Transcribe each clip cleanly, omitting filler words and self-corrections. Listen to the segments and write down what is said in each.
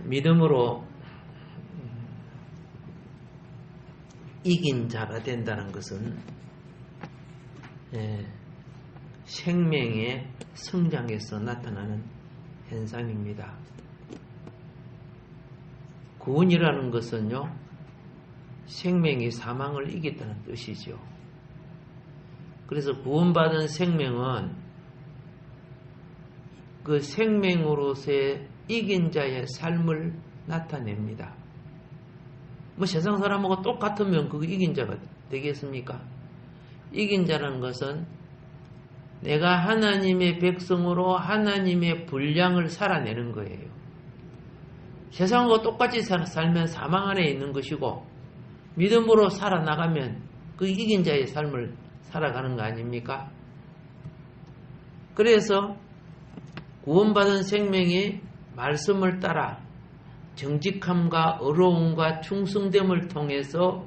믿음으로 이긴 자가 된다는 것은 생명의 성장에서 나타나는 현상입니다. 구원이라는 것은요, 생명이 사망을 이겼다는 뜻이죠. 그래서 구원받은 생명은 그 생명으로서의 이긴 자의 삶을 나타냅니다. 뭐 세상 사람하고 똑같으면 그거 이긴 자가 되겠습니까? 이긴 자라는 것은 내가 하나님의 백성으로 하나님의 분량을 살아내는 거예요. 세상하고 똑같이 살면 사망 안에 있는 것이고, 믿음으로 살아나가면 그 이긴 자의 삶을 살아가는 거 아닙니까? 그래서 구원받은 생명이 말씀을 따라 정직함과 의로움과 충성됨을 통해서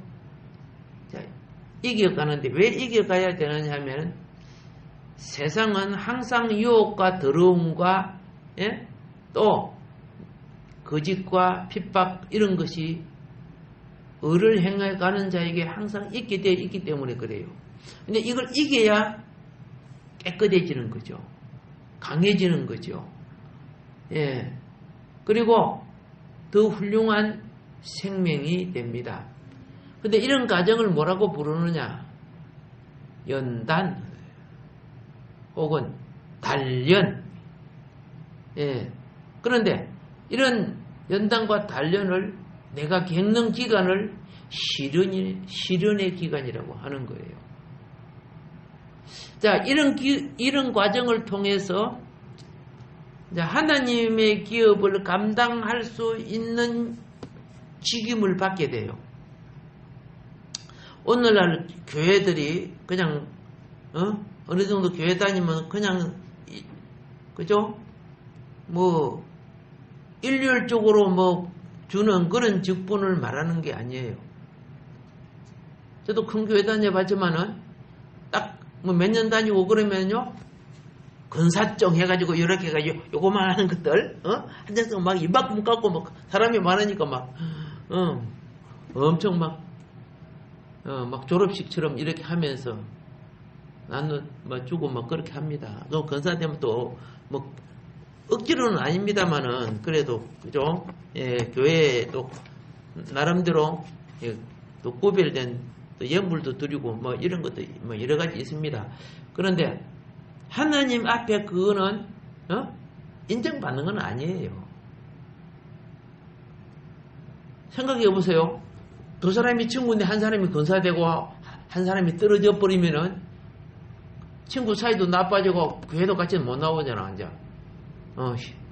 이겨가는데, 왜 이겨가야 되느냐 하면 세상은 항상 유혹과 더러움과 또 거짓과 핍박 이런 것이 의를 행해가는 자에게 항상 있게 되어 있기 때문에 그래요. 근데 이걸 이겨야 깨끗해지는 거죠. 강해지는 거죠. 그리고 더 훌륭한 생명이 됩니다. 근데 이런 과정을 뭐라고 부르느냐? 연단 혹은 단련. 그런데 이런 연단과 단련을 내가 겪는 기간을 시련의 기간이라고 하는 거예요. 자, 이런 과정을 통해서 하나님의 기업을 감당할 수 있는 직임을 받게 돼요. 오늘날 교회들이 그냥 어느 정도 교회 다니면 그냥 그죠? 뭐 일률적으로 뭐 주는 그런 직분을 말하는 게 아니에요. 저도 큰 교회 다녀봤지만은 딱 뭐 몇 년 다니고 그러면요, 근사증 해가지고 이렇게 해가지고 요거만 하는 것들 앉아서 막 이만큼 깎고 막 사람이 많으니까 막 엄청 막 졸업식처럼 이렇게 하면서 나는 막 주고 막 그렇게 합니다. 또 근사되면 또 뭐 억지로는 아닙니다만은 그래도 그죠? 교회에 또 나름대로 또 구별된 또 예물도 드리고 뭐 이런 것도 뭐 여러 가지 있습니다. 그런데 하나님 앞에 그거는 인정받는 건 아니에요. 생각해 보세요. 두 사람이 친구인데 한 사람이 근사되고 한 사람이 떨어져 버리면은 친구 사이도 나빠지고 교회도 같이 못 나오잖아, 이제.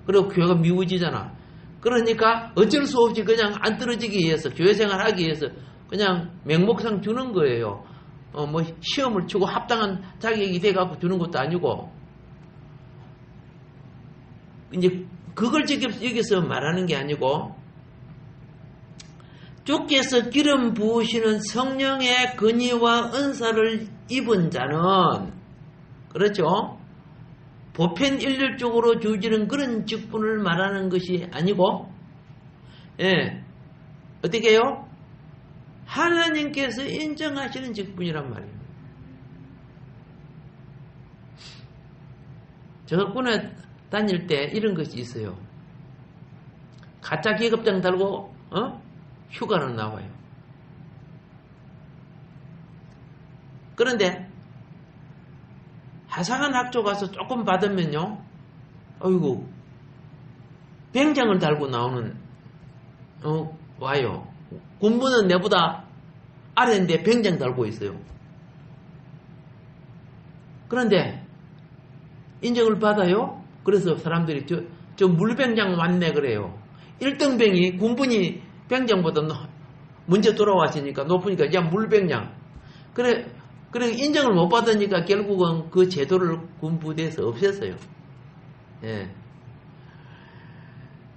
그리고 교회가 미워지잖아. 그러니까 어쩔 수 없이 그냥 안 떨어지기 위해서, 교회 생활하기 위해서 그냥 맹목상 주는 거예요. 뭐 시험을 치고 합당한 자격이 돼갖고 주는 것도 아니고, 이제 그걸 여기서 말하는 게 아니고, 주께서 기름 부으시는 성령의 근위와 은사를 입은 자는, 그렇죠? 보편 일률적으로 주어지는 그런 직분을 말하는 것이 아니고, 어떻게 해요? 하나님께서 인정하시는 직분이란 말이에요. 제가 군에 다닐 때 이런 것이 있어요. 가짜 계급장 달고 휴가를 나와요. 그런데 하상한 학교 가서 조금 받으면요, 어이구, 병장을 달고 나오는 와요. 군부는 내보다 아래인데 병장 달고 있어요. 그런데 인정을 받아요. 그래서 사람들이 저 물병장 왔네 그래요. 1등병이 군분이 병장보다 문제 돌아왔으니까 높으니까 야 물병장. 그래 인정을 못 받으니까 결국은 그 제도를 군부대에서 없앴어요.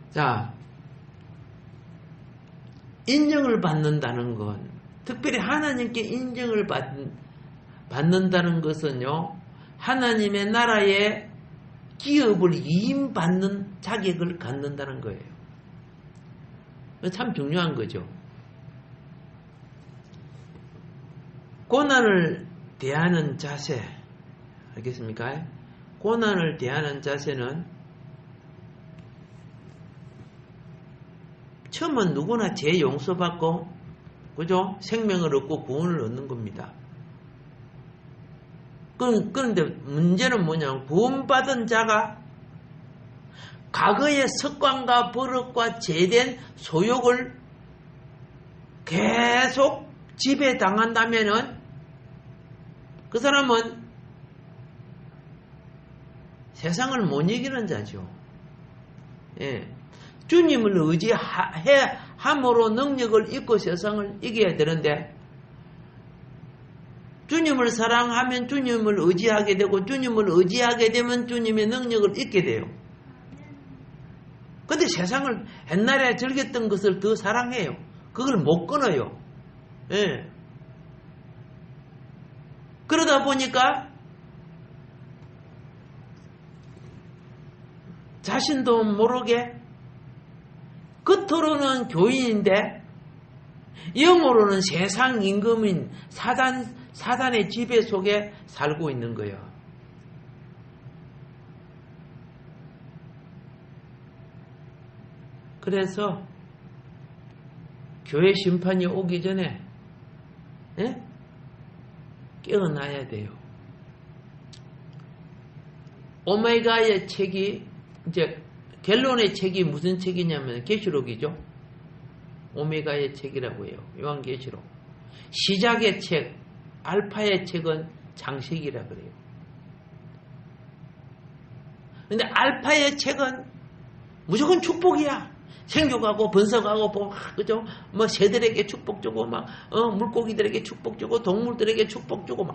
자, 인정을 받는다는 건, 특별히 하나님께 인정을 받는다는 것은요, 하나님의 나라의 기업을 이임받는 자격을 갖는다는 거예요. 참 중요한 거죠. 고난을 대하는 자세, 알겠습니까? 고난을 대하는 자세는 처음은 누구나 죄 용서받고, 그죠? 생명을 얻고 구원을 얻는 겁니다. 그런데 문제는 뭐냐면, 구원받은 자가 과거의 습관과 버릇과 죄된 소욕을 계속 지배당한다면은 그 사람은 세상을 못 이기는 자죠. 예. 주님을 의지함으로 능력을 잊고 세상을 이겨야 되는데, 주님을 사랑하면 주님을 의지하게 되고, 주님을 의지하게 되면 주님의 능력을 잊게 돼요. 근데 세상을 옛날에 즐겼던 것을 더 사랑해요. 그걸 못 끊어요. 예. 그러다 보니까 자신도 모르게 겉으로는 교인인데 영으로는 세상 임금인 사단의 지배 속에 살고 있는 거예요. 그래서 교회 심판이 오기 전에 깨어나야 돼요. 오메가의 책이 이제 갤론의 책이 무슨 책이냐면 계시록이죠. 오메가의 책이라고 해요. 요한계시록. 시작의 책, 알파의 책은 장세기라 그래요. 근데 알파의 책은 무조건 축복이야. 생육하고 번성하고 그죠? 뭐 새들에게 축복 주고 막 물고기들에게 축복 주고 동물들에게 축복 주고 막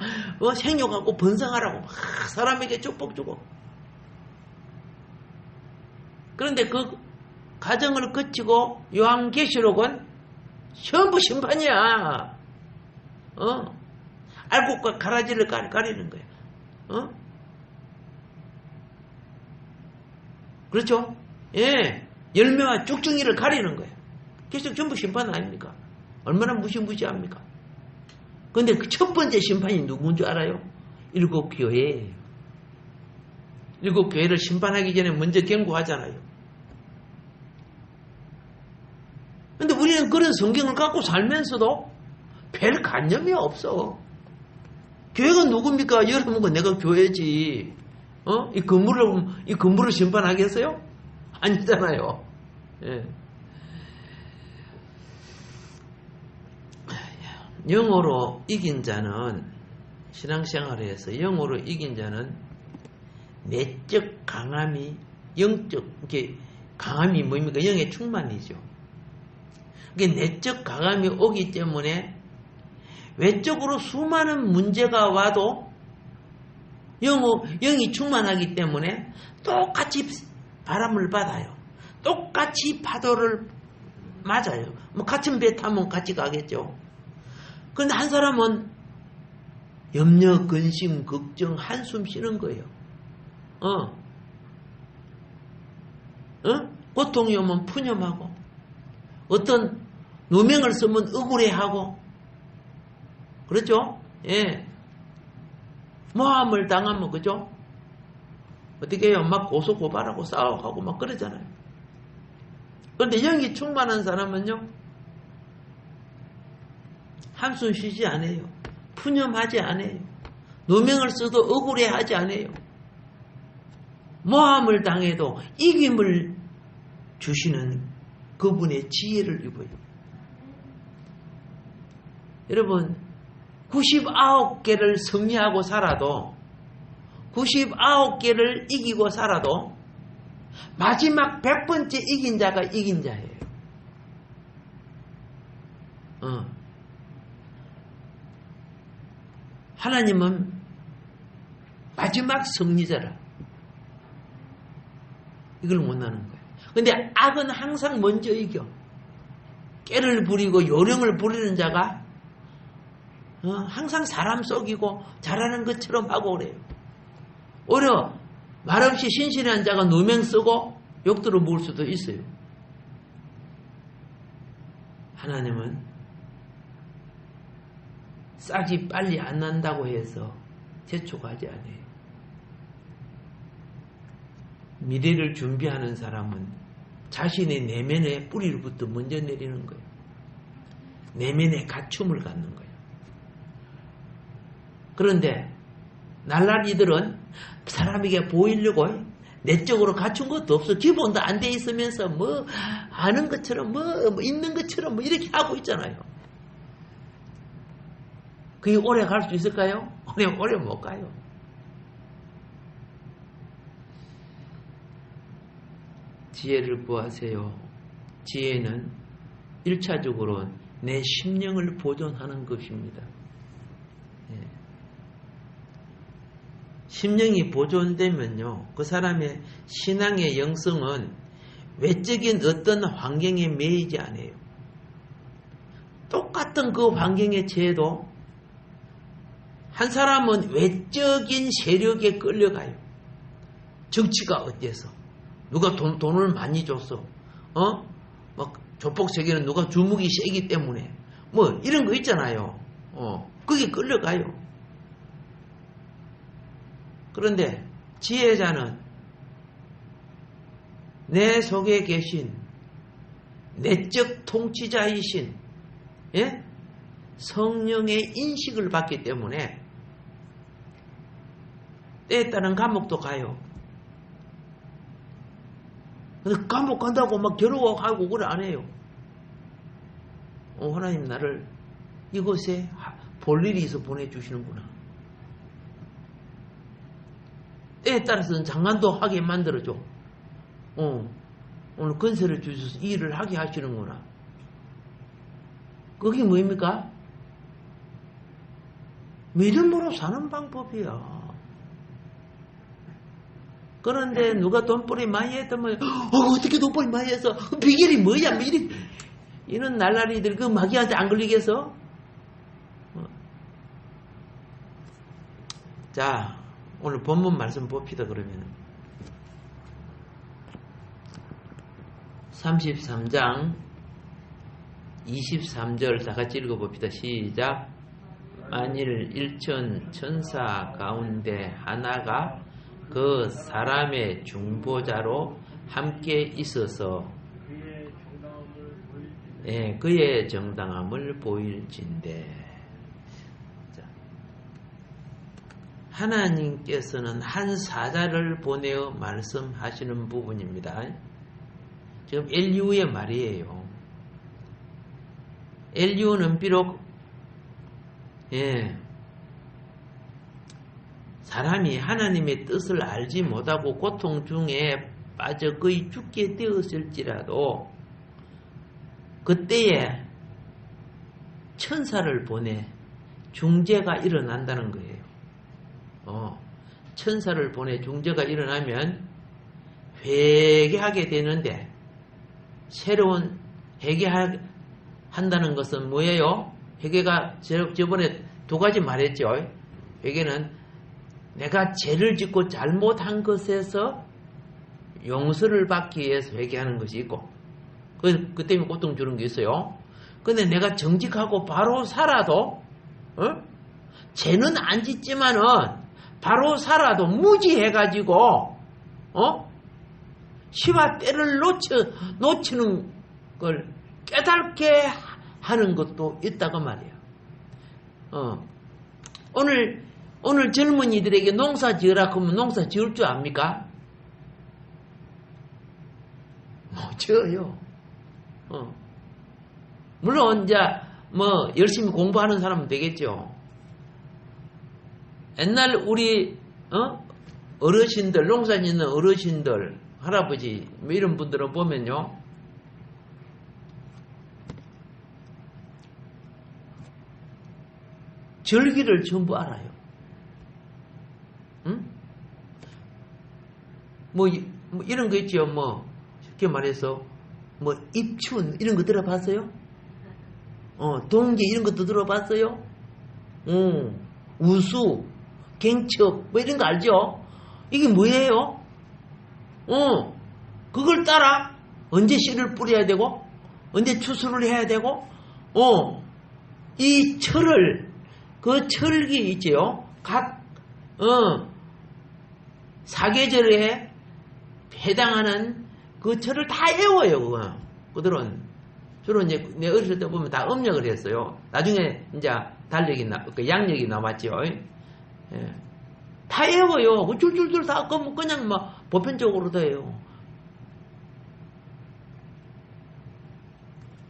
생육하고 번성하라고 막 사람에게 축복 주고. 그런데 그 과정을 거치고 요한계시록은 전부 심판이야. 알곡과 가라지를 가리는 거야. 그렇죠? 예. 열매와 쭉정이를 가리는 거예요. 계속 전부 심판 아닙니까? 얼마나 무시무시합니까? 그런데 그 첫 번째 심판이 누구인 줄 알아요? 7 교회예요. 7 교회를 심판하기 전에 먼저 경고하잖아요. 근데 우리는 그런 성경을 갖고 살면서도 별 관념이 없어. 교회가 누굽니까? 여러분과 내가 교회지. 이 건물을 심판하겠어요? 아니잖아요. 예. 영으로 이긴 자는, 신앙생활에서 영으로 이긴 자는 내적 강함이, 영적, 이게 강함이 뭡니까? 영의 충만이죠. 이게 내적 강함이 오기 때문에 외적으로 수많은 문제가 와도 영이 충만하기 때문에 똑같이 바람을 받아요. 똑같이 파도를 맞아요. 뭐 같은 배 타면 같이 가겠죠. 그런데 한 사람은 염려, 근심, 걱정, 한숨 쉬는 거예요. 고통이 오면 푸념하고, 어떤 누명을 쓰면 억울해하고, 그렇죠? 예. 모함을 당하면, 그죠? 어떻게 해요? 막 고소고발하고 싸워하고 막 그러잖아요. 그런데 영이 충만한 사람은요, 한숨 쉬지 않아요. 푸념하지 않아요. 누명을 써도 억울해하지 않아요. 모함을 당해도 이김을 주시는 그분의 지혜를 입어요. 여러분, 99개를 승리하고 살아도, 99개를 이기고 살아도 마지막 100번째 이긴 자가 이긴 자예요. 하나님은 마지막 승리자라. 이걸 원하는 거예요. 근데 악은 항상 먼저 이겨. 깨를 부리고 요령을 부리는 자가 항상 사람 속이고 잘하는 것처럼 하고 그래요. 오히려 말없이 신실한 자가 누명 쓰고 욕들어 먹을 수도 있어요. 하나님은 싹이 빨리 안 난다고 해서 재촉하지 않아요. 미래를 준비하는 사람은 자신의 내면의 뿌리로부터 먼저 내리는 거예요. 내면의 갖춤을 갖는 거예요. 그런데 날라리들은 사람에게 보이려고 내적으로 갖춘 것도 없어. 기본도 안 돼 있으면서 뭐 아는 것처럼 뭐 있는 것처럼 뭐 이렇게 하고 있잖아요. 그게 오래 갈 수 있을까요? 오래 못 가요. 지혜를 구하세요. 지혜는 1차적으로 내 심령을 보존하는 것입니다. 심령이 보존되면요, 그 사람의 신앙의 영성은 외적인 어떤 환경에 매이지 않아요. 똑같은 그 환경에 처해도 한 사람은 외적인 세력에 끌려가요. 정치가 어때서? 누가 돈을 많이 줬어? 막 조폭 세계는 누가 주먹이 세기 때문에 뭐 이런 거 있잖아요. 그게 끌려가요. 그런데 지혜자는 내 속에 계신 내적 통치자이신 성령의 인식을 받기 때문에 때에 따른 감옥도 가요. 근데 감옥 간다고 막 괴로워하고 그래 안 해요. 하나님 나를 이곳에 볼 일이 있어 보내주시는구나. 때에 따라서는 장관도 하게 만들어줘. 오늘 건설을 주셔서 일을 하게 하시는구나. 그게 뭐입니까? 믿음으로 사는 방법이야. 그런데 누가 돈벌이 많이 했다면 어떻게 돈벌이 많이 해서 비결이 뭐야? 뭐 이런 날라리들 그 마귀한테 안 걸리겠어? 자, 오늘 본문 말씀 봅시다. 그러면 33장 23절 다 같이 읽어봅시다. 시작. 만일 일천 천사 가운데 하나가 그 사람의 중보자로 함께 있어서 그의 정당함을 보일진대. 하나님께서는 한 사자를 보내어 말씀하시는 부분입니다. 지금 엘리후의 말이에요. 엘리후는 비록 사람이 하나님의 뜻을 알지 못하고 고통 중에 빠져 거의 죽게 되었을지라도 그때에 천사를 보내 중재가 일어난다는 거예요. 천사를 보내 중재가 일어나면 회개하게 되는데, 새로운 회개한다는 것은 뭐예요? 회개가 저번에 두 가지 말했죠. 회개는 내가 죄를 짓고 잘못한 것에서 용서를 받기 위해서 회개하는 것이 있고, 그 때문에 고통 주는 게 있어요. 근데 내가 정직하고 바로 살아도 죄는 안 짓지만은 바로 살아도 무지해가지고 시와 때를 놓치는 걸 깨닫게 하는 것도 있다고 말이에요. 오늘 젊은이들에게 농사 지으라 하면 농사 지을 줄 압니까? 못 지어요. 물론 이제 뭐 열심히 공부하는 사람은 되겠죠. 옛날 우리 어르신들, 농사 짓는 어르신들, 할아버지 뭐 이런 분들은 보면요, 절기를 전부 알아요. 뭐 이런 거 있죠. 뭐 쉽게 말해서 뭐 입춘 이런 거 들어봤어요? 동계 이런 것도 들어봤어요? 우수, 갱첩 뭐 이런 거 알죠? 이게 뭐예요? 그걸 따라 언제 씨를 뿌려야 되고 언제 추수를 해야 되고 이 철을, 그 철기 있지요? 각, 사계절에 해당하는 그 철을 다 외워요, 그들은. 주로 이제 내 어렸을 때 보면 다 음력을 했어요. 나중에 이제 양력이 나왔죠. 예. 다 외워요. 줄줄줄 다 그냥 막 보편적으로 다 해요.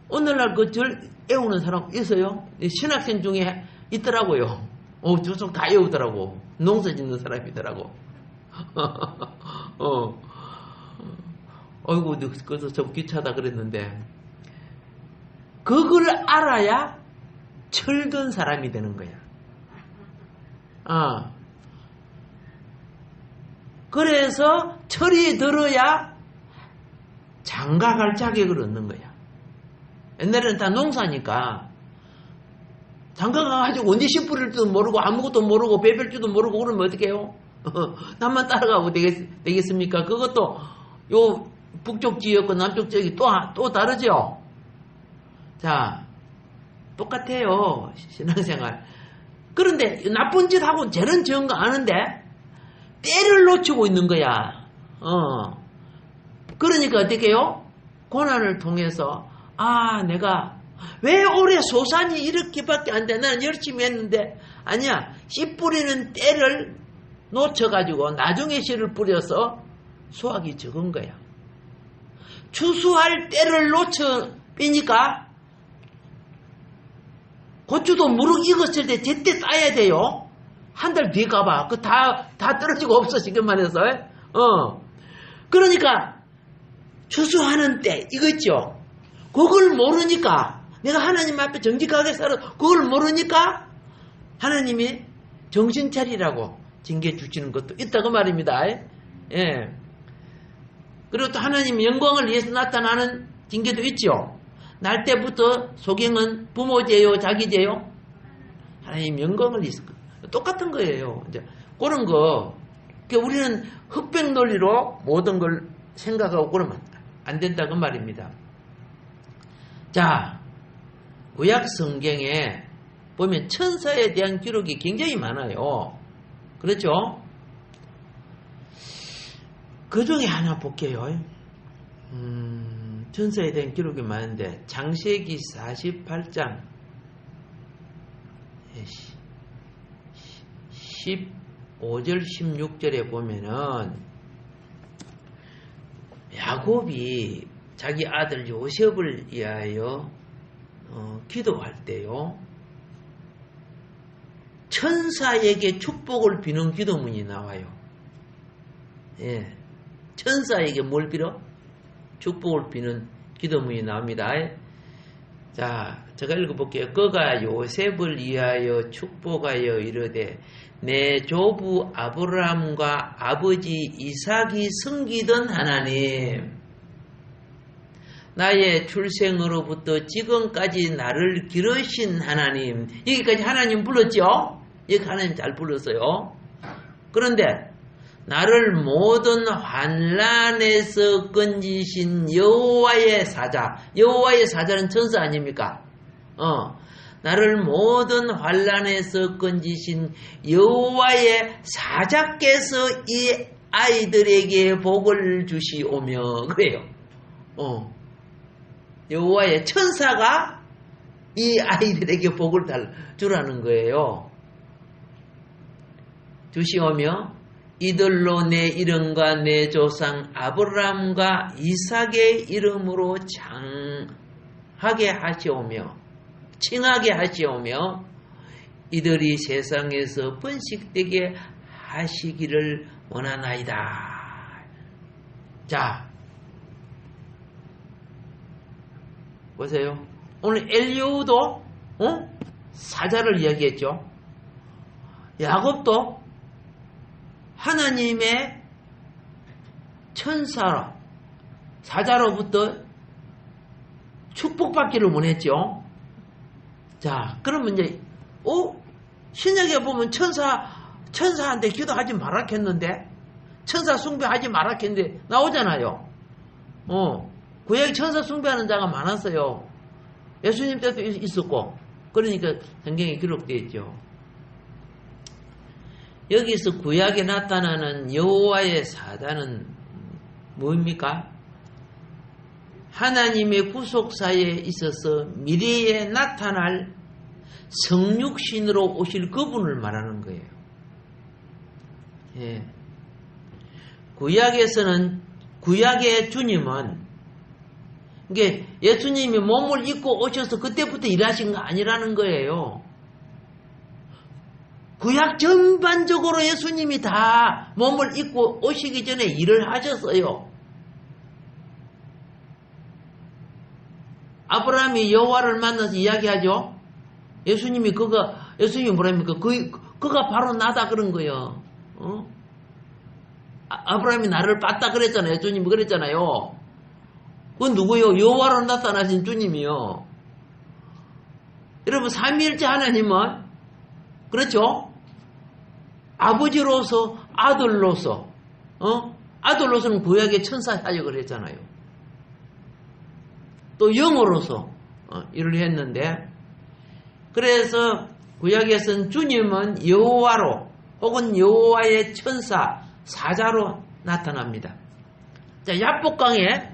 오늘날 그 절 외우는 사람 있어요? 신학생 중에 있더라고요. 저쪽 다 외우더라고. 농사 짓는 사람이더라고. 어이구, 그래서 좀 귀찮다 그랬는데. 그걸 알아야 철든 사람이 되는 거야. 그래서 철이 들어야 장가갈 자격을 얻는 거야. 옛날에는 다 농사니까 장가가가지고 언제 씨 뿌릴 줄도 모르고 아무것도 모르고 배별 줄도 모르고 그러면 어떻게 해요? 남만 따라가고 되겠습니까? 그것도 요 북쪽 지역과 남쪽 지역이 또 다르죠? 자, 똑같아요. 신앙생활. 그런데 나쁜 짓 하고 죄는 지은 거 아는데 때를 놓치고 있는 거야. 그러니까 어떻게 해요? 고난을 통해서 내가 왜 올해 소산이 이렇게밖에 안 돼? 나는 열심히 했는데 아니야. 씨 뿌리는 때를 놓쳐가지고 나중에 씨를 뿌려서 수확이 적은 거야. 추수할 때를 놓쳐 빼니까 고추도 무럭 익었을 때 제때 따야 돼요. 한 달 뒤에 가봐. 다 떨어지고 없어, 지금 말해서. 그러니까, 추수하는 때, 이거 있죠? 그걸 모르니까, 내가 하나님 앞에 정직하게 살아, 그걸 모르니까, 하나님이 정신 차리라고 징계 주시는 것도 있다고 말입니다. 예. 그리고 또 하나님 영광을 위해서 나타나는 징계도 있죠. 날 때부터 소경은 부모 죄요, 자기 죄요? 하나님 영광을 위해서. 똑같은 거예요. 이제 그런 거. 우리는 흑백 논리로 모든 걸 생각하고 그러면 안 된다고 말입니다. 자, 구약 성경에 보면 천사에 대한 기록이 굉장히 많아요. 그렇죠? 그 중에 하나 볼게요. 천사에 대한 기록이 많은데 창세기 48장 15절 16절에 보면은 야곱이 자기 아들 요셉을 위하여 기도할 때요 천사에게 축복을 비는 기도문이 나와요. 예, 천사에게 뭘 빌어? 축복을 비는 기도문이 나옵니다. 자, 제가 읽어볼게요. 그가 요셉을 위하여 축복하여 이르되 내 조부 아브라함과 아버지 이삭이 섬기던 하나님, 나의 출생으로부터 지금까지 나를 기르신 하나님. 여기까지 하나님 불렀죠? 여기 하나님 잘 불렀어요. 그런데 나를 모든 환난에서 건지신 여호와의 사자. 여호와의 사자는 천사 아닙니까? 나를 모든 환난에서 건지신 여호와의 사자께서 이 아이들에게 복을 주시오며 그래요. 여호와의 천사가 이 아이들에게 복을 주라는 거예요. 주시오며 이들로 내 이름과 내 조상 아브라함과 이삭의 이름으로 장하게 하시오며 칭하게 하시오며 이들이 세상에서 번식되게 하시기를 원하나이다. 자, 보세요. 오늘 엘리후도 사자를 이야기했죠. 야곱도 하나님의 천사로 사자로부터 축복받기를 원했죠. 자, 그러면 이제 신약에 보면 천사한테 기도하지 말았겠는데 천사 숭배하지 말았겠는데 나오잖아요. 구약에 천사 숭배하는 자가 많았어요. 예수님 때도 있었고, 그러니까 성경에 기록되어 있죠. 여기서 구약에 나타나는 여호와의 사자는 뭡니까? 하나님의 구속사에 있어서 미래에 나타날 성육신으로 오실 그분을 말하는 거예요. 예. 구약에서는, 구약의 주님은, 이게 예수님이 몸을 입고 오셔서 그때부터 일하신 거 아니라는 거예요. 구약 전반적으로 예수님이 다 몸을 입고 오시기 전에 일을 하셨어요. 아브라함이 여호와를 만나서 이야기하죠. 예수님이 예수님이 뭐랍니까? 그가 바로 나다 그런 거예요. 아브라함이 나를 봤다 그랬잖아요. 예수님이 그랬잖아요. 그건 누구요? 여호와로 나타나신 주님이요. 여러분, 삼위일체 하나님은, 그렇죠? 아버지로서, 아들로서, 아들로서는 구약의 천사 사역을 했잖아요. 또 영으로서 일을 했는데, 그래서 구약에서는 주님은 여호와로 혹은 여호와의 천사, 사자로 나타납니다. 자, 야복강에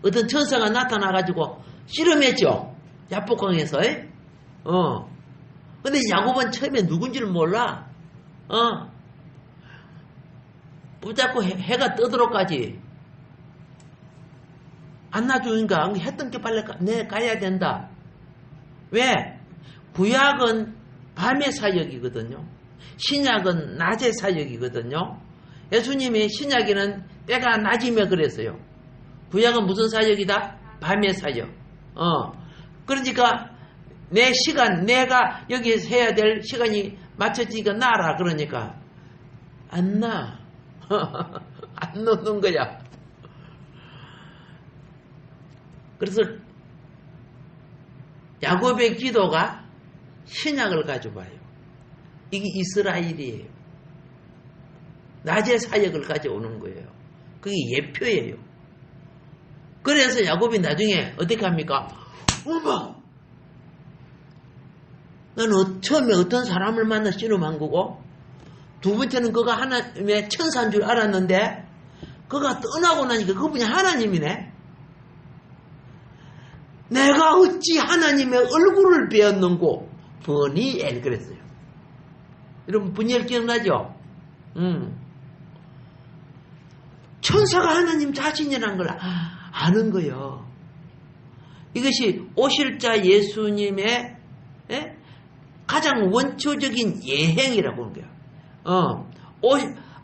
어떤 천사가 나타나가지고 실험했죠. 야복강에서. 근데 야곱은 처음에 누군지를 몰라. 붙잡고 해가 뜨도록까지 안 놔주니까 해 뜬 게 빨리 가야 된다. 왜? 구약은 밤의 사역이거든요. 신약은 낮의 사역이거든요. 예수님이 신약에는 때가 낮이며 그랬어요. 구약은 무슨 사역이다? 밤의 사역. 그러니까 내 시간, 내가 여기서 해야 될 시간이 맞춰지니까 나라. 그러니까 안 나. 안 놓는 거야. 그래서 야곱의 기도가 신약을 가져봐요. 이게 이스라엘이에요. 낮의 사역을 가져오는 거예요. 그게 예표예요. 그래서 야곱이 나중에 어떻게 합니까? 어머! 나는 처음에 어떤 사람을 만나 씨름한 거고, 두 번째는 그가 하나님의 천사인 줄 알았는데, 그가 떠나고 나니까 그분이 하나님이네? 내가 어찌 하나님의 얼굴을 배웠는고, 버니엘 그랬어요. 여러분, 버니엘 기억나죠? 천사가 하나님 자신이라는 걸 아는 거예요. 이것이 오실 자 예수님의 가장 원초적인 예행이라고 하는 거예요.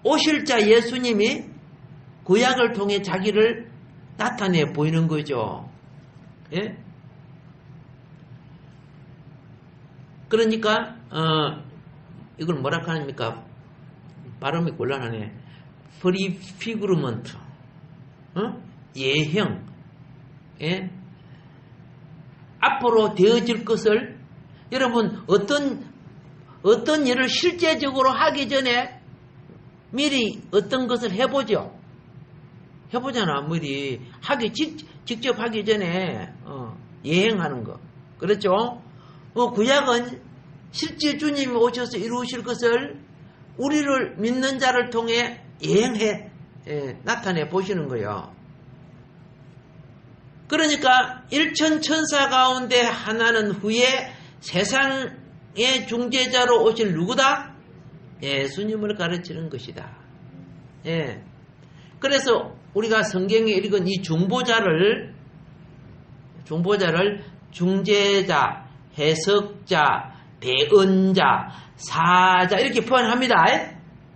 오실 자 예수님이 구약을 통해 자기를 나타내 보이는 거죠. 예? 그러니까 이걸 뭐라 합니까? 발음이 곤란하네. 프리피그루먼트, 예형, 예? 앞으로 되어질 것을 여러분 어떤 일을 실제적으로 하기 전에 미리 어떤 것을 해보죠. 해보잖아. 미리 직접 하기 전에 예행하는 거. 그렇죠? 구약은 실제 주님이 오셔서 이루실 것을 우리를 믿는 자를 통해 예행해 나타내 보시는 거예요. 그러니까 일천천사 가운데 하나는 후에 세상의 중재자로 오실 누구다? 예수님을 가르치는 것이다. 예. 그래서 우리가 성경에 읽은 이 중보자를 중재자, 해석자, 대언자, 사자 이렇게 표현합니다.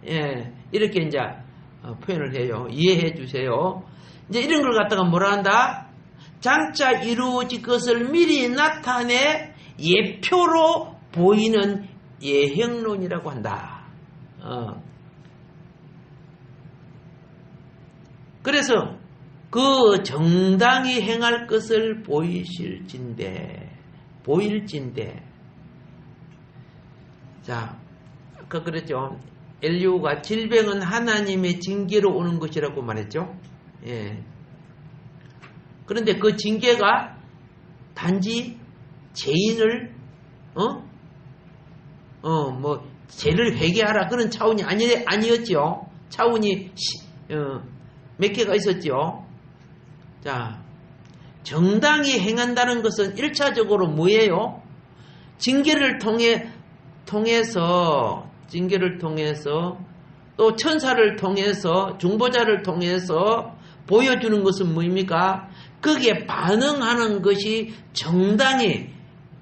예. 이렇게 이제 표현을 해요. 이해해 주세요. 이제 이런 걸 갖다가 뭐라 한다? 장차 이루어질 것을 미리 나타내 예표로 보이는 예형론이라고 한다. 그래서 그 정당히 행할 것을 보일진대. 자, 아까 그랬죠. 엘리후가 질병은 하나님의 징계로 오는 것이라고 말했죠. 예. 그런데 그 징계가 단지 죄인을 뭐 죄를 회개하라 그런 차원이 아니었죠. 차원이 몇 개가 있었죠. 자, 정당히 행한다는 것은 1차적으로 뭐예요? 징계를 통해서 또 천사를 통해서 중보자를 통해서 보여주는 것은 뭐입니까? 거기에 반응하는 것이 정당히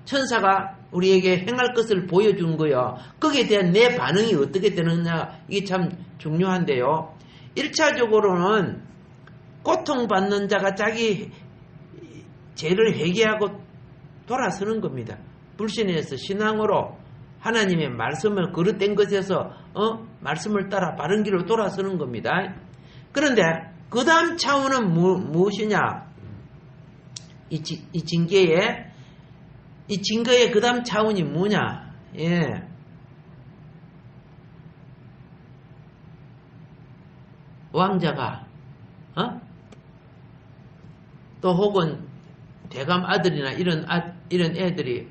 천사가 우리에게 행할 것을 보여준 거예요. 거기에 대한 내 반응이 어떻게 되느냐, 이게 참 중요한데요. 1차적으로는 고통받는 자가 자기 죄를 회개하고 돌아서는 겁니다. 불신에서 신앙으로 하나님의 말씀을 거듭된 것에서 말씀을 따라 바른 길로 돌아서는 겁니다. 그런데 그 다음 차원은 무엇이냐? 이 징계의 그 다음 차원이 뭐냐? 예. 왕자가 또 혹은 대감 아들이나 이런 애들이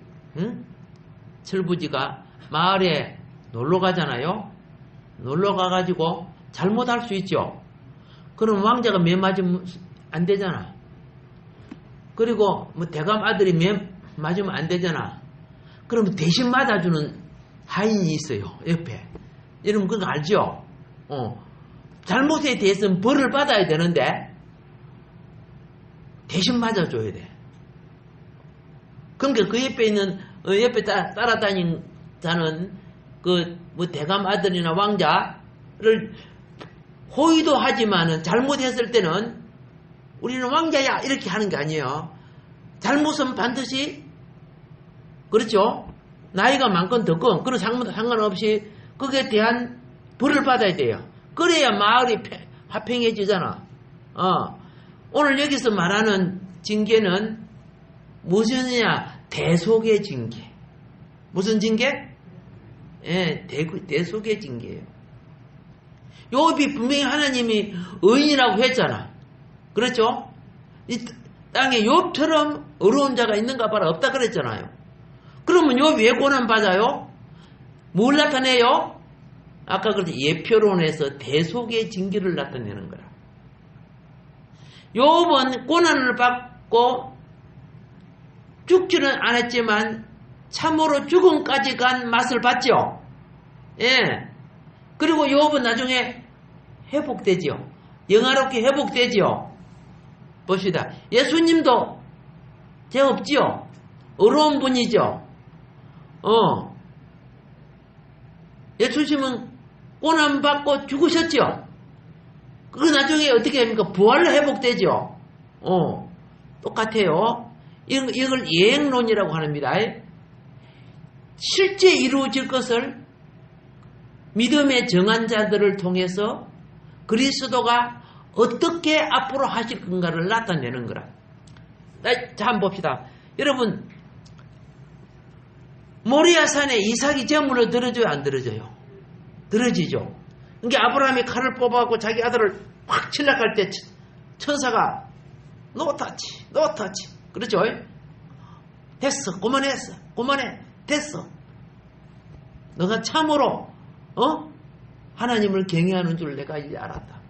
철부지가 마을에 놀러 가잖아요. 놀러 가가지고 잘못할 수 있죠. 그럼 왕자가 매 맞으면 안 되잖아. 그리고 뭐 대감 아들이 매 맞으면 안 되잖아. 그러면 대신 맞아주는 하인이 있어요. 옆에. 여러분 그거 알죠? 잘못에 대해서는 벌을 받아야 되는데 대신 맞아줘야 돼. 그러니까 그 옆에 있는 옆에 따라다니는 뭐 대감 아들이나 왕자를 호의도 하지만은 잘못했을 때는 우리는 왕자야 이렇게 하는 게 아니에요. 잘못은 반드시 그렇죠. 나이가 많건 적건 그런 상관없이 거기에 대한 벌을 받아야 돼요. 그래야 마을이 화평해지잖아. 오늘 여기서 말하는 징계는 무엇이냐? 대속의 징계. 무슨 징계? 예, 대속의 징계예요. 욥이 분명히 하나님이 의인이라고 했잖아. 그렇죠? 이 땅에 욥처럼 어려운 자가 있는가 봐라. 없다 그랬잖아요. 그러면 욥이 왜 고난 받아요? 뭘 나타내요? 아까 그랬죠. 예표론에서 대속의 징계를 나타내는 거라. 욥은 고난을 받고 죽지는 않았지만 참으로 죽음까지 간 맛을 봤죠. 예. 그리고 욥은 나중에 회복되죠. 영화롭게 회복되죠. 봅시다. 예수님도 죄 없지요. 어려운 분이죠. 예수님은 고난받고 죽으셨죠. 그 나중에 어떻게 합니까? 부활로 회복되죠. 똑같아요. 이걸 예행론이라고 합니다. 실제 이루어질 것을 믿음의 정한 자들을 통해서 그리스도가 어떻게 앞으로 하실 건가를 나타내는 거라. 자, 한번 봅시다. 여러분, 모리아산에 이삭이 제물을 들어줘요, 안 들어줘요? 들어지죠. 그러니까 아브라함이 칼을 뽑아갖고 자기 아들을 확 칠락할 때 천사가 노타치 그렇죠? 됐어, 그만해 됐어. 너가 참으로 하나님을 경외하는 줄 내가 이제 알았다.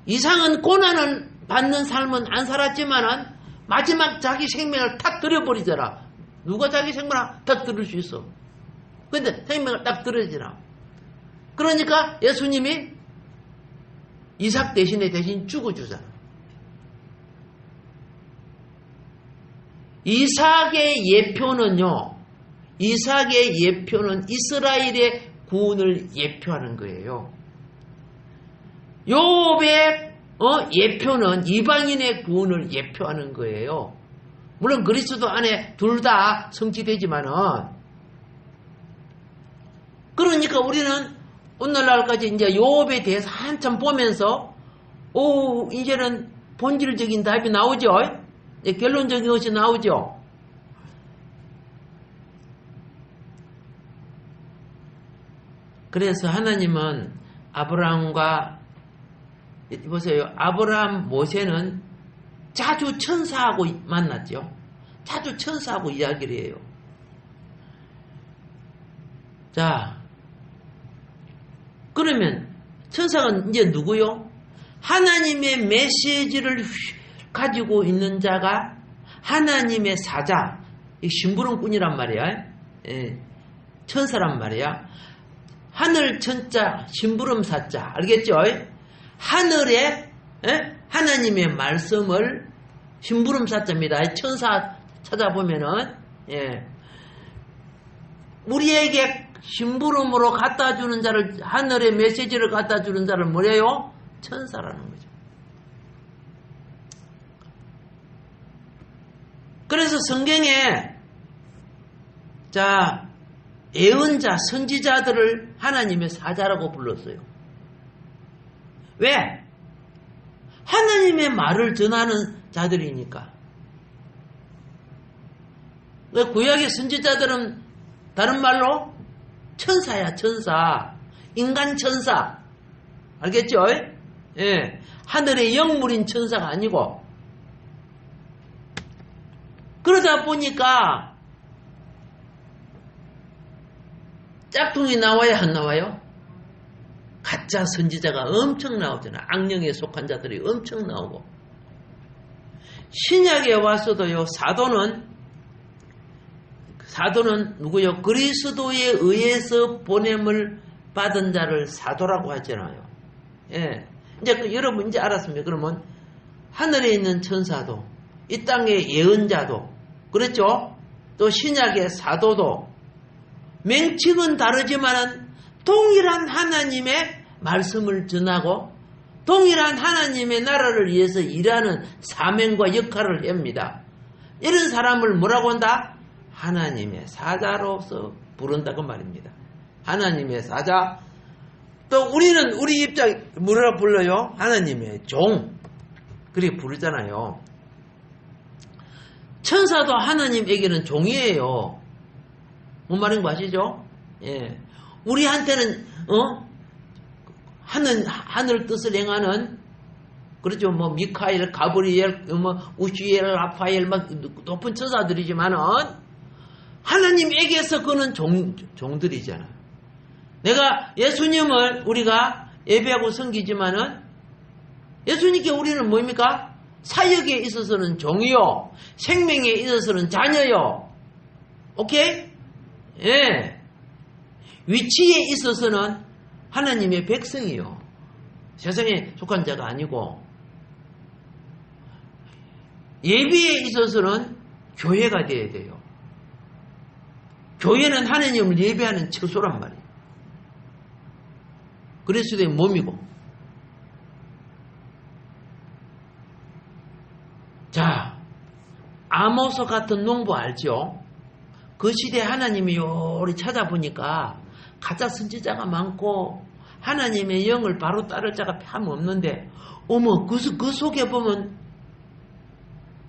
이상은 고난을 받는 삶은 안 살았지만은 마지막 자기 생명을 탁 들여버리더라. 누가 자기 생명을 탁 들을 수 있어? 근데 생명을 딱 들어지나. 그러니까 예수님이 이삭 대신 죽어주잖아. 이삭의 예표는 이스라엘의 구원을 예표하는 거예요. 욥의 예표는 이방인의 구원을 예표하는 거예요. 물론 그리스도 안에 둘 다 성취되지만은, 그러니까 우리는 오늘날까지 이제 욥에 대해서 한참 보면서 이제는 본질적인 답이 나오죠. 결론적인 것이 나오죠. 그래서 하나님은 아브라함과 보세요. 아브라함 모세는 자주 천사하고 만났죠. 자주 천사하고 이야기를 해요. 자, 그러면 천사가 이제 누구요? 하나님의 메시지를 가지고 있는 자가 하나님의 사자, 심부름꾼이란 말이야. 천사란 말이야. 하늘 천자, 심부름 사자, 알겠죠? 하늘에 하나님의 말씀을 심부름 사자입니다. 천사 찾아보면은 우리에게 심부름으로 갖다 주는 자를, 하늘의 메시지를 갖다 주는 자를 뭐래요? 천사라는 거죠. 그래서 성경에 자, 예언자, 선지자들을 하나님의 사자라고 불렀어요. 왜? 하나님의 말을 전하는 자들이니까. 구약의 선지자들은 다른 말로 천사야, 천사. 인간 천사. 알겠죠? 예. 하늘의 영물인 천사가 아니고. 그러다 보니까 짝퉁이 나와야 안 나와요? 가짜 선지자가 엄청 나오잖아. 악령에 속한 자들이 엄청 나오고. 신약에 와서도요, 사도는 누구요? 그리스도에 의해서 보냄을 받은 자를 사도라고 하잖아요. 예. 이제 여러분 이제 알았습니다. 그러면 하늘에 있는 천사도, 이 땅의 예언자도, 그렇죠? 또 신약의 사도도 명칭은 다르지만은 동일한 하나님의 말씀을 전하고 동일한 하나님의 나라를 위해서 일하는 사명과 역할을 합니다. 이런 사람을 뭐라고 한다? 하나님의 사자로서 부른다고 말입니다. 하나님의 사자. 또 우리는 우리 입장 뭐라 불러요? 하나님의 종. 그렇게 부르잖아요. 천사도 하나님에게는 종이에요. 뭔 말인 거 아시죠? 예. 우리한테는 하늘 뜻을 행하는, 그렇죠? 뭐 미카엘, 가브리엘, 뭐 우시엘, 라파엘 막 높은 천사들이지만은 하나님에게서 그는 종들이잖아. 내가 예수님을 우리가 예배하고 섬기지만은 예수님께 우리는 뭡니까? 사역에 있어서는 종이요, 생명에 있어서는 자녀요. 오케이? 예. 위치에 있어서는 하나님의 백성이요. 세상에 속한 자가 아니고, 예배에 있어서는 교회가 되어야 돼요. 교회는 하나님을 예배하는 처소란 말이에요. 그리스도의 몸이고. 자, 아모스 같은 농부 알죠? 그 시대에 하나님이 요리 찾아보니까 가짜 선지자가 많고 하나님의 영을 바로 따를 자가 참 없는데, 어머, 그 속에 보면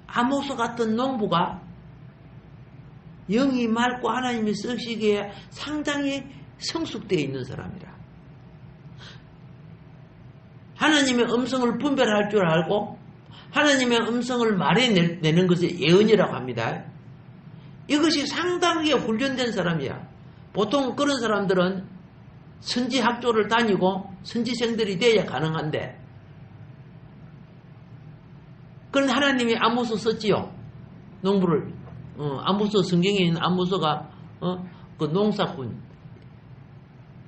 아모스 같은 농부가 영이 맑고 하나님이 쓰시기에 상당히 성숙되어 있는 사람이라. 하나님의 음성을 분별할 줄 알고 하나님의 음성을 말해내는 것을 예언이라고 합니다. 이것이 상당히 훈련된 사람이야. 보통 그런 사람들은 선지학교를 다니고 선지생들이 돼야 가능한데, 그런 하나님이 아모스 썼지요. 농부를. 아모스, 성경에 있는 아모스가 그 농사꾼.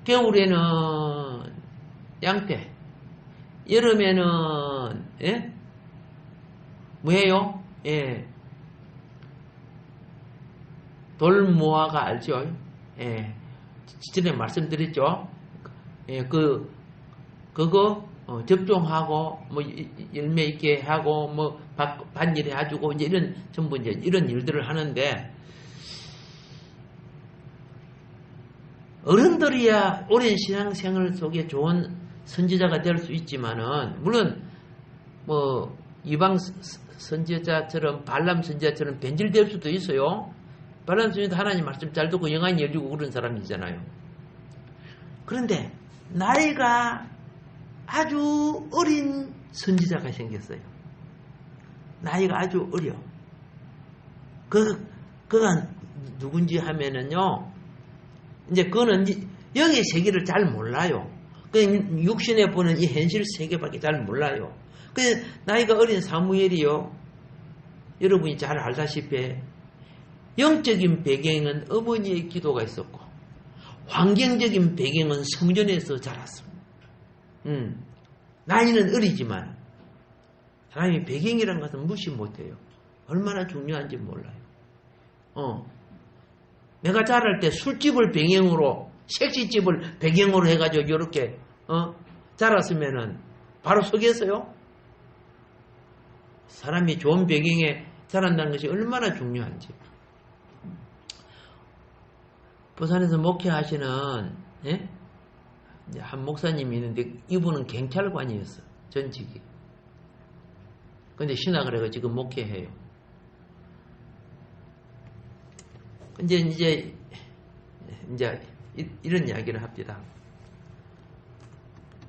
겨울에는 양떼, 여름에는 뭐예요? 예. 돌무화가 알죠? 예. 전에 말씀드렸죠? 예, 그거 접종하고 뭐 열매 있게 하고 뭐 반일에 해주고 이제 이런 전부 이제 이런 일들을 하는데, 어른들이야 오랜 신앙생활 속에 좋은 선지자가 될 수 있지만은, 물론 뭐 이방 선지자처럼 발람 선지자처럼 변질될 수도 있어요. 발람 선지자도 하나님 말씀 잘 듣고 영안이 열리고 그런 사람이잖아요. 그런데 나이가 아주 어린 선지자가 생겼어요. 나이가 아주 어려. 그가 누군지 하면은요, 이제 그거는 영의 세계를 잘 몰라요. 그 육신에 보는 이 현실 세계밖에 잘 몰라요. 그 나이가 어린 사무엘이요, 여러분이 잘 알다시피 영적인 배경은 어머니의 기도가 있었고 환경적인 배경은 성전에서 자랐습니다. 나이는 어리지만 사람이 배경이라는 것은 무시 못해요. 얼마나 중요한지 몰라요. 내가 자랄 때 술집을 배경으로, 색시집을 배경으로 해가지고 이렇게 자랐으면은 바로 서겠어요? 사람이 좋은 배경에 자란다는 것이 얼마나 중요한지. 부산에서 목회하시는 한 목사님이 있는데 이분은 경찰관이었어, 전직이. 근데 신학을 해서 지금 목회해요. 근데 이제 이런 이야기를 합니다.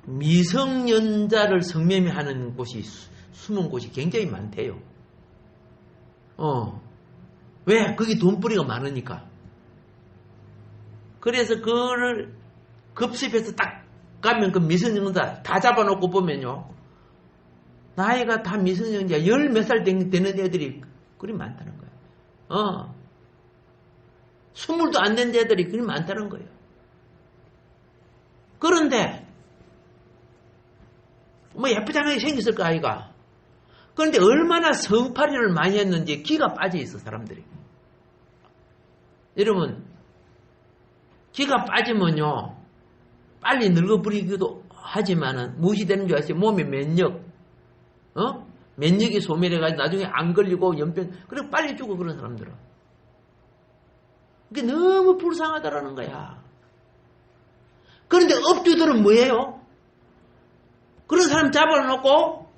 미성년자를 성매매하는 곳이, 숨은 곳이 굉장히 많대요. 왜? 거기 돈벌이가 많으니까. 그래서 그거를 급습해서 딱 가면 그 미성년자 다 잡아놓고 보면요, 나이가 다 미성년자, 열 몇 살 되는 애들이 그리 많다는 거예요. 20도 안 된 애들이 그리 많다는 거예요. 그런데 뭐 예쁘장하게 생겼을 거 아이가. 그런데 얼마나 성팔이를 많이 했는지 기가 빠져 있어, 사람들이. 여러분, 기가 빠지면요, 빨리 늙어버리기도 하지만은 무엇이 되는 줄 아세요? 몸의 면역, 면역이 소멸해가지고 나중에 안 걸리고 연병, 그리고 빨리 죽어, 그런 사람들은. 그게 너무 불쌍하다라는 거야. 그런데 업주들은 뭐예요? 그런 사람 잡아놓고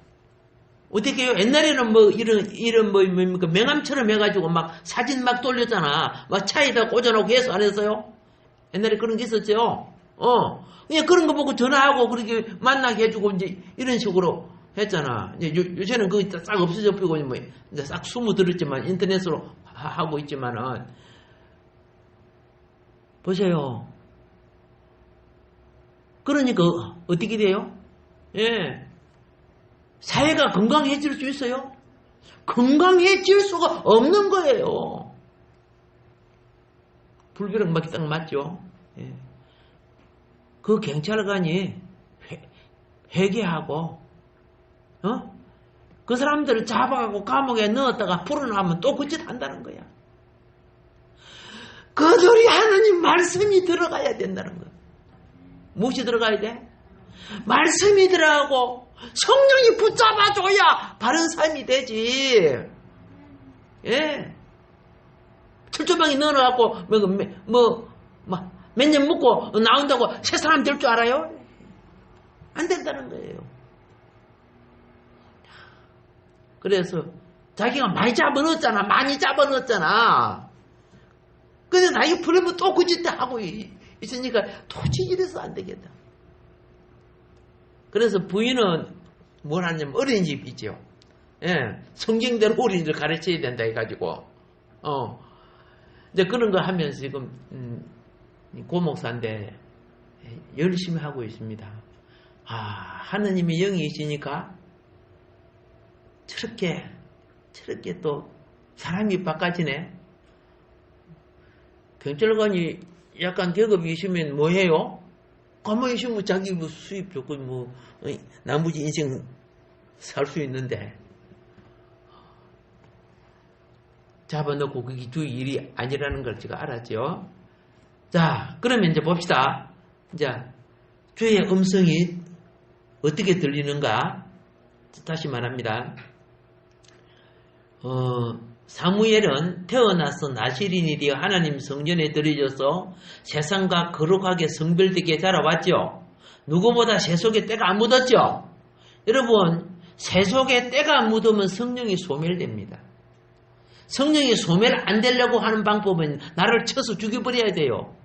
어떻게 해요? 옛날에는 뭐 이런 뭡니까 명함처럼 해가지고 막 사진 막 돌렸잖아. 막 차에다 꽂아놓고 해서 안 했어요? 옛날에 그런 게 있었죠. 그냥 그런 거 보고 전화하고 그렇게 만나게 해주고 이제 이런 식으로 했잖아. 이제 요새는 그거 싹 없어져 버리고 뭐 이제 싹 숨어들었지만 인터넷으로 하고 있지만은 보세요. 그러니까 어떻게 돼요? 예. 사회가 건강해질 수 있어요? 건강해질 수가 없는 거예요. 불교랑 맞기 딱 맞죠? 예. 그 경찰관이 회개하고, 그 사람들을 잡아가고 감옥에 넣었다가 풀어나면 또 그 짓 한다는 거야. 그들이 하느님 말씀이 들어가야 된다는 거야. 무엇이 들어가야 돼? 말씀이 들어가고 성령이 붙잡아줘야 바른 삶이 되지. 예. 철조망에 넣어놓고 몇 년 묵고 나온다고 새 사람 될 줄 알아요? 안 된다는 거예요. 그래서 자기가 많이 잡아넣었잖아. 많이 잡아넣었잖아. 근데 나이가 풀리면 또 그 짓 하고 있으니까 도저히 이래서 안 되겠다. 그래서 부인은 뭘 하냐면 어린이집 있죠. 예, 성경대로 어린이를 가르쳐야 된다 해가지고 이제 그런 거 하면서 지금 고목사인데 열심히 하고 있습니다. 하느님이 영이 있으니까 저렇게 또 사람이 바꿔지네. 경찰관이 약간 계급이 있으면 뭐 해요? 가만히 있으면 자기 뭐 수입 좋고 나머지 인생 살 수 있는데 잡아놓고 그게 주 일이 아니라는 걸 제가 알았죠. 자, 그러면 이제 봅시다. 이제 주의 음성이 어떻게 들리는가? 다시 말합니다. 사무엘은 태어나서 나실인이 되어 하나님 성전에 들여져서 세상과 거룩하게 성별되게 자라왔죠. 누구보다 세속에 때가 안 묻었죠. 여러분, 세속에 때가 묻으면 성령이 소멸됩니다. 성령이 소멸 안 되려고 하는 방법은 나를 쳐서 죽여버려야 돼요.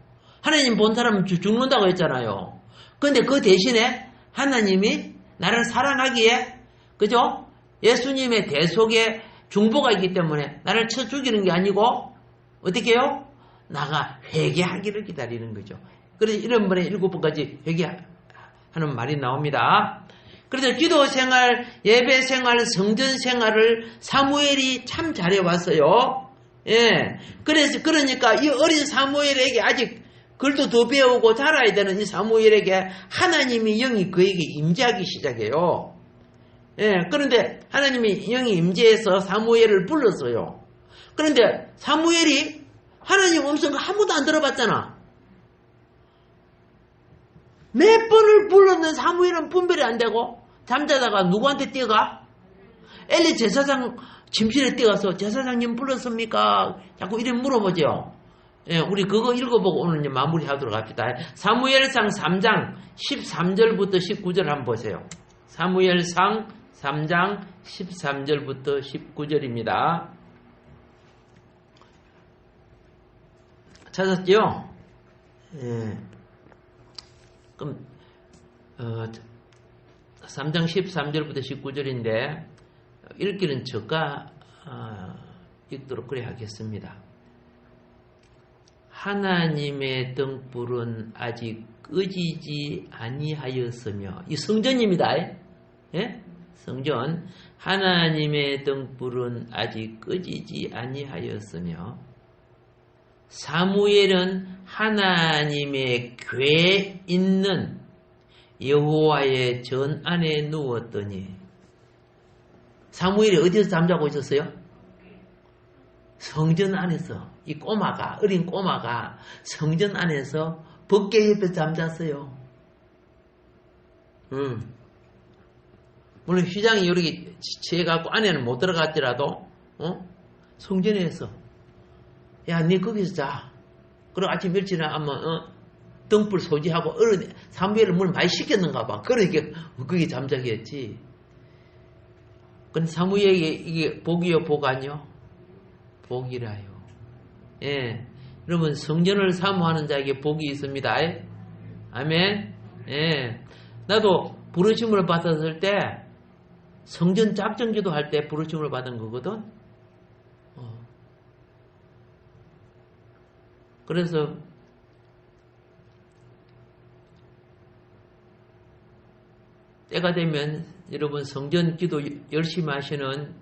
하나님 본 사람은 죽는다고 했잖아요. 그런데 그 대신에 하나님이 나를 살아나기에, 그죠? 예수님의 대속의 중보가 있기 때문에 나를 쳐 죽이는 게 아니고 어떻게 해요? 나가 회개하기를 기다리는 거죠. 그래서 이런 번에 7번까지 회개하는 말이 나옵니다. 그래서 기도 생활, 예배 생활, 성전 생활을 사무엘이 참 잘해왔어요. 예. 그러니까 이 어린 사무엘에게 아직 글도 더 배우고 자라야 되는 이 사무엘에게 하나님이 영이 그에게 임재하기 시작해요. 예. 그런데 하나님이 영이 임재해서 사무엘을 불렀어요. 그런데 사무엘이 하나님 음성 한 번도 안 들어봤잖아. 몇 번을 불렀는 사무엘은 분별이 안 되고 잠자다가 누구한테 뛰어가? 엘리 제사장 침실에 뛰어가서 제사장님 불렀습니까? 자꾸 이래 물어보죠. 예, 우리 그거 읽어보고 오늘 이제 마무리하도록 합시다. 사무엘상 3장 13절부터 19절 한번 보세요. 사무엘상 3장 13절부터 19절입니다. 찾았죠? 예. 그럼 3장 13절부터 19절인데 읽기는 저가 읽도록 그래 하겠습니다. 하나님의 등불은 아직 꺼지지 아니하였으며, 이 성전입니다. 예? 성전. 하나님의 등불은 아직 꺼지지 아니하였으며 사무엘은 하나님의 궤 있는 여호와의 전 안에 누웠더니, 사무엘이 어디서 잠자고 있었어요? 성전 안에서. 이 꼬마가, 어린 꼬마가 성전 안에서 법궤 옆에 잠잤어요. 물론 휘장이 이렇게 채해갖고 안에는 못 들어갔더라도 성전에서 야, 네 거기서 자. 그리고 아침 일찍 하면 등불 소지하고 어른 사무엘을 물 많이 시켰는가 봐. 그러니까 거기 잠자게 했지. 근데 사무엘에게 이게 복이요, 복 아니요? 복이라요. 예. 여러분 성전을 사모하는 자에게 복이 있습니다. 아멘. 예. 나도 부르심을 받았을 때 성전 작정기도 할 때 부르심을 받은 거거든. 그래서 때가 되면 여러분 성전 기도 열심히 하시는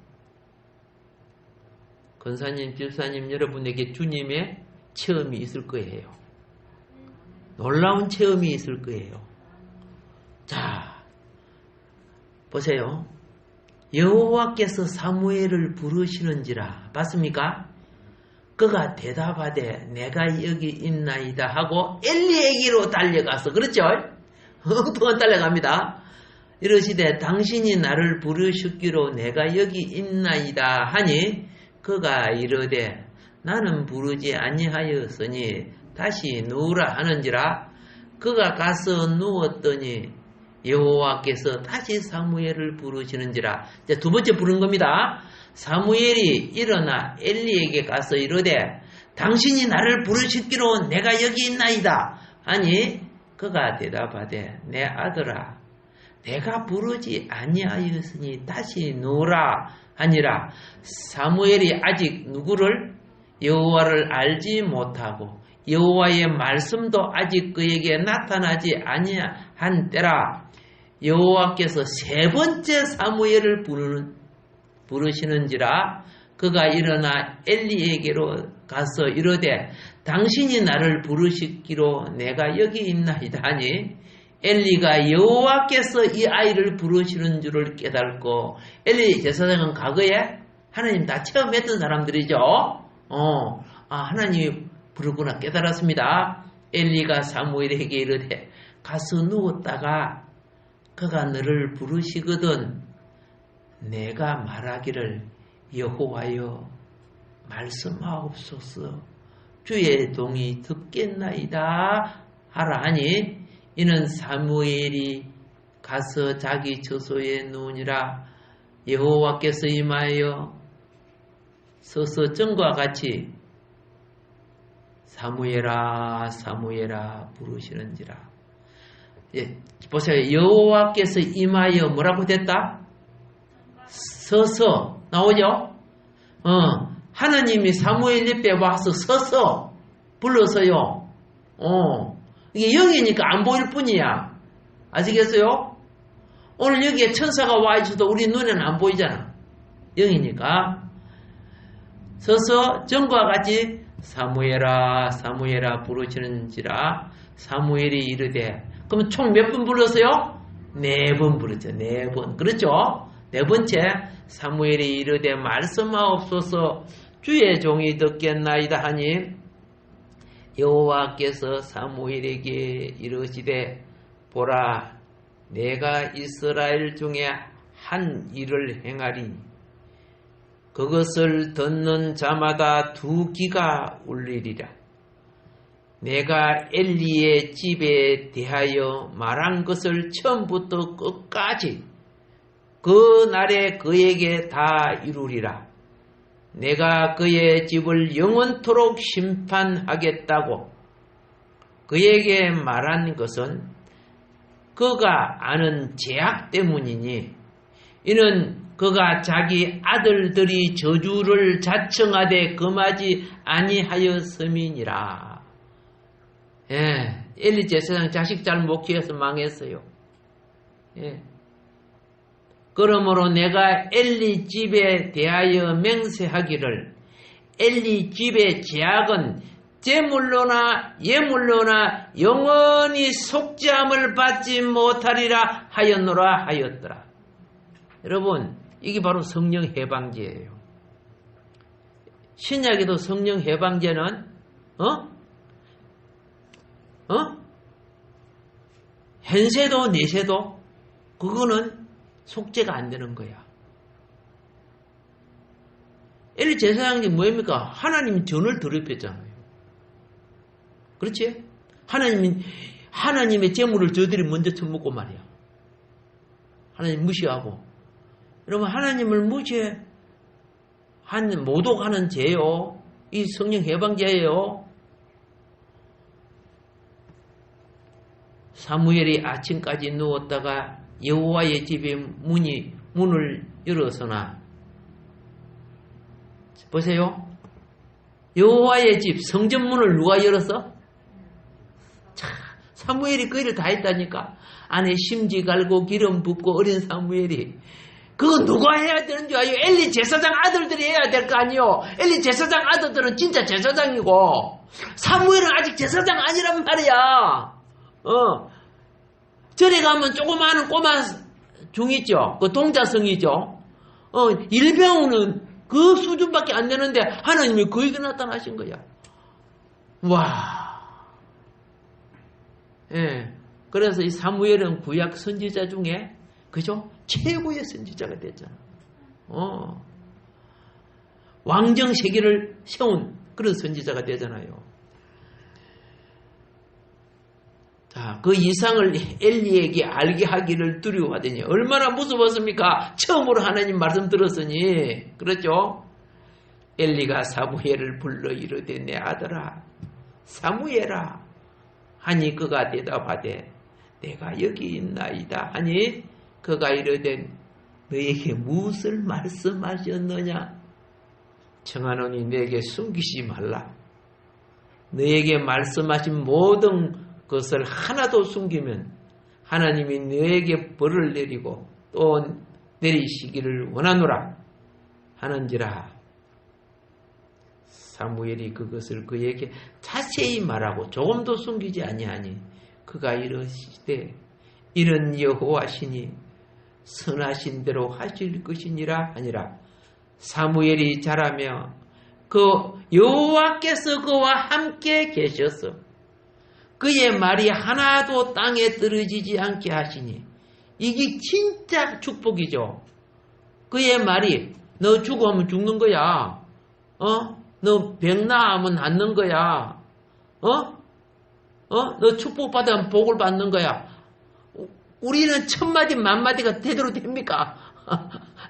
권사님, 집사님 여러분에게 주님의 체험이 있을 거예요. 놀라운 체험이 있을 거예요. 자, 보세요. 여호와께서 사무엘을 부르시는지라. 봤습니까? 그가 대답하되 내가 여기 있나이다 하고 엘리에게로 달려가서, 그렇죠? 엉뚱한 달려갑니다. 이러시되 당신이 나를 부르셨기로 내가 여기 있나이다 하니 그가 이르되 나는 부르지 아니하였으니 다시 누우라 하는지라. 그가 가서 누웠더니 여호와께서 다시 사무엘을 부르시는지라. 이제 두 번째 부른 겁니다. 사무엘이 일어나 엘리에게 가서 이르되 당신이 나를 부르셨기로 내가 여기 있나이다 하니 그가 대답하되 내 아들아 내가 부르지 아니하였으니 다시 누우라 하니라. 사무엘이 아직 누구를? 여호와를 알지 못하고 여호와의 말씀도 아직 그에게 나타나지 아니한 때라. 여호와께서 세 번째 사무엘을 부르시는지라. 그가 일어나 엘리에게로 가서 이르되 당신이 나를 부르시기로 내가 여기 있나이다 하니 엘리가 여호와께서 이 아이를 부르시는 줄을 깨닫고, 엘리 제사장은 과거에 하나님 다 체험했던 사람들이죠. 하나님이 부르구나 깨달았습니다. 엘리가 사무엘에게 이르되 가서 누웠다가 그가 너를 부르시거든 내가 말하기를 여호와여 말씀하옵소서 주의 동이 듣겠나이다 하라 하니 이는 사무엘이 가서 자기 처소에 누우니라. 여호와께서 임하여 서서 전과 같이 사무엘아 사무엘아 부르시는지라. 예, 보세요. 여호와께서 임하여 뭐라고 됐다? 서서 나오죠? 하나님이 사무엘 옆에 와서 서서 불러서요. 이게 영이니까 안 보일 뿐이야. 아시겠어요? 오늘 여기에 천사가 와 있어도 우리 눈에는 안 보이잖아. 영이니까. 서서 전과 같이 사무엘아 사무엘아 부르시는지라 사무엘이 이르되, 그럼 총 몇 번 불렀어요? 4번 불렀죠. 4번. 그렇죠? 4번째 사무엘이 이르되 말씀하옵소서 주의 종이 듣겠나이다 하니 여호와께서 사무엘에게 이르시되 보라 내가 이스라엘 중에 한 일을 행하리니 그것을 듣는 자마다 2귀가 울리리라. 내가 엘리의 집에 대하여 말한 것을 처음부터 끝까지 그 날에 그에게 다 이루리라. 내가 그의 집을 영원토록 심판하겠다고 그에게 말한 것은 그가 아는 죄악 때문이니 이는 그가 자기 아들들이 저주를 자청하되 금하지 아니하였음이니라. 예, 엘리 제사장 자식 잘 못 키워서 망했어요. 예. 그러므로 내가 엘리 집에 대하여 맹세하기를 엘리 집의 죄악은 제물로나 예물로나 영원히 속죄함을 받지 못하리라 하였노라 하였더라. 여러분, 이게 바로 성령 해방제예요. 신약에도 성령 해방제는 현세도 내세도 그거는 속죄가 안 되는 거야. 엘리 제사장이 뭐입니까? 하나님 전을 더럽혔잖아요. 그렇지? 하나님의 재물을 저들이 먼저 처먹고 말이야. 하나님 무시하고. 여러분, 하나님을 무시한 모독하는 죄요. 이 성령 해방죄예요. 사무엘이 아침까지 누웠다가 여호와의 집의 문을 열어서나 보세요. 여호와의 집 성전문을 누가 열었어? 사무엘이 그 일을 다 했다니까. 안에 심지 갈고 기름 붓고 어린 사무엘이. 그거 누가 해야 되는 줄 알아요? 엘리 제사장 아들들이 해야 될 거 아니요. 엘리 제사장 아들들은 진짜 제사장이고 사무엘은 아직 제사장 아니란 말이야. 절에 가면 조그마한 꼬마 중 있죠. 그 동자성이죠. 일병우는 그 수준밖에 안 되는데 하나님이 그에게 나타나신 거야. 와. 예. 그래서 이 사무엘은 구약 선지자 중에 그죠? 최고의 선지자가 됐잖아. 왕정 세계를 세운 그런 선지자가 되잖아요. 자, 그 이상을 엘리에게 알게 하기를 두려워하더니 얼마나 무서웠습니까? 처음으로 하나님 말씀 들었으니. 그렇죠? 엘리가 사무엘을 불러 이르되 내 아들아 사무엘아 하니 그가 대답하되 내가 여기 있나이다 하니 그가 이르되 너에게 무엇을 말씀하셨느냐? 청하노니 내게 숨기지 말라. 너에게 말씀하신 모든 것을 하나도 숨기면 하나님이 너에게 벌을 내리고 또 내리시기를 원하노라 하는지라. 사무엘이 그것을 그에게 자세히 말하고 조금도 숨기지 아니하니 그가 이르시되 이는 여호와시니 선하신 대로 하실 것이니라 하니라. 사무엘이 자라며 그 여호와께서 그와 함께 계셔서 그의 말이 하나도 땅에 떨어지지 않게 하시니 이게 진짜 축복이죠. 그의 말이 너 죽으면 죽는 거야. 너 병나하면 낫는 거야. 너 축복받으면 복을 받는 거야. 우리는 천마디 만마디가 되도록 됩니까?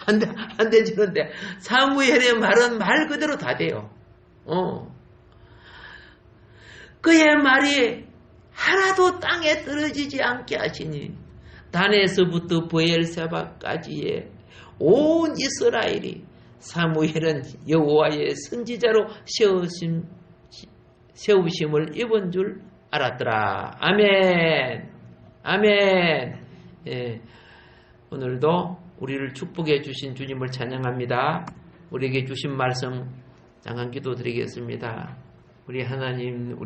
안 되지는데 사무엘의 말은 말 그대로 다 돼요. 그의 말이 하나도 땅에 떨어지지 않게 하시니 단에서부터 브엘세바까지의 온 이스라엘이 사무엘은 여호와의 선지자로 세우심을 입은 줄 알았더라. 아멘. 아멘. 예, 오늘도 우리를 축복해 주신 주님을 찬양합니다. 우리에게 주신 말씀 장한 기도 드리겠습니다. 우리 하나님,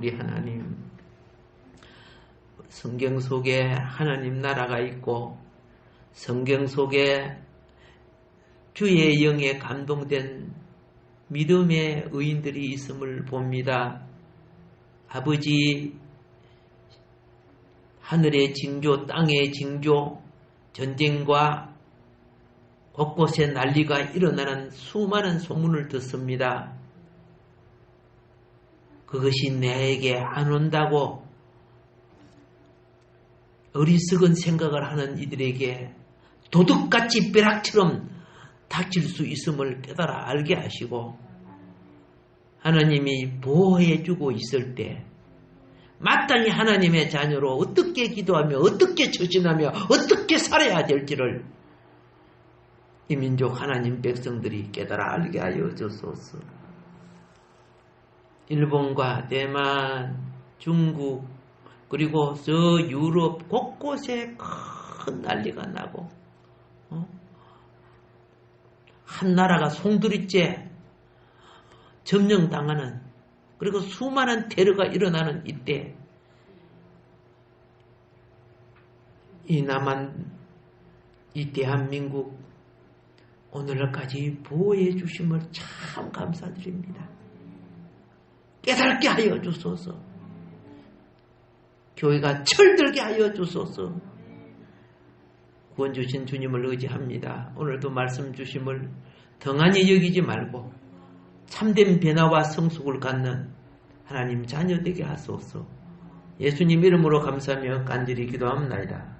성경 속에 하나님 나라가 있고 성경 속에 주의 영에 감동된 믿음의 의인들이 있음을 봅니다. 아버지, 하늘의 징조, 땅의 징조, 전쟁과 곳곳에 난리가 일어나는 수많은 소문을 듣습니다. 그것이 내게 안 온다고 어리석은 생각을 하는 이들에게 도둑같이 벼락처럼 닥칠 수 있음을 깨달아 알게 하시고 하나님이 보호해주고 있을 때 마땅히 하나님의 자녀로 어떻게 기도하며 어떻게 처신하며 어떻게 살아야 될지를 이 민족 하나님 백성들이 깨달아 알게 하여 주소서. 일본과 대만, 중국 그리고 저 유럽 곳곳에 큰 난리가 나고 한 나라가 송두리째 점령당하는 그리고 수많은 테러가 일어나는 이때 이 남한 이 대한민국 오늘날까지 보호해 주심을 참 감사드립니다. 깨닫게 하여 주소서. 교회가 철들게 하여 주소서. 구원 주신 주님을 의지합니다. 오늘도 말씀 주심을 덩하니 여기지 말고 참된 변화와 성숙을 갖는 하나님 자녀 되게 하소서. 예수님 이름으로 감사하며 간절히 기도합니다.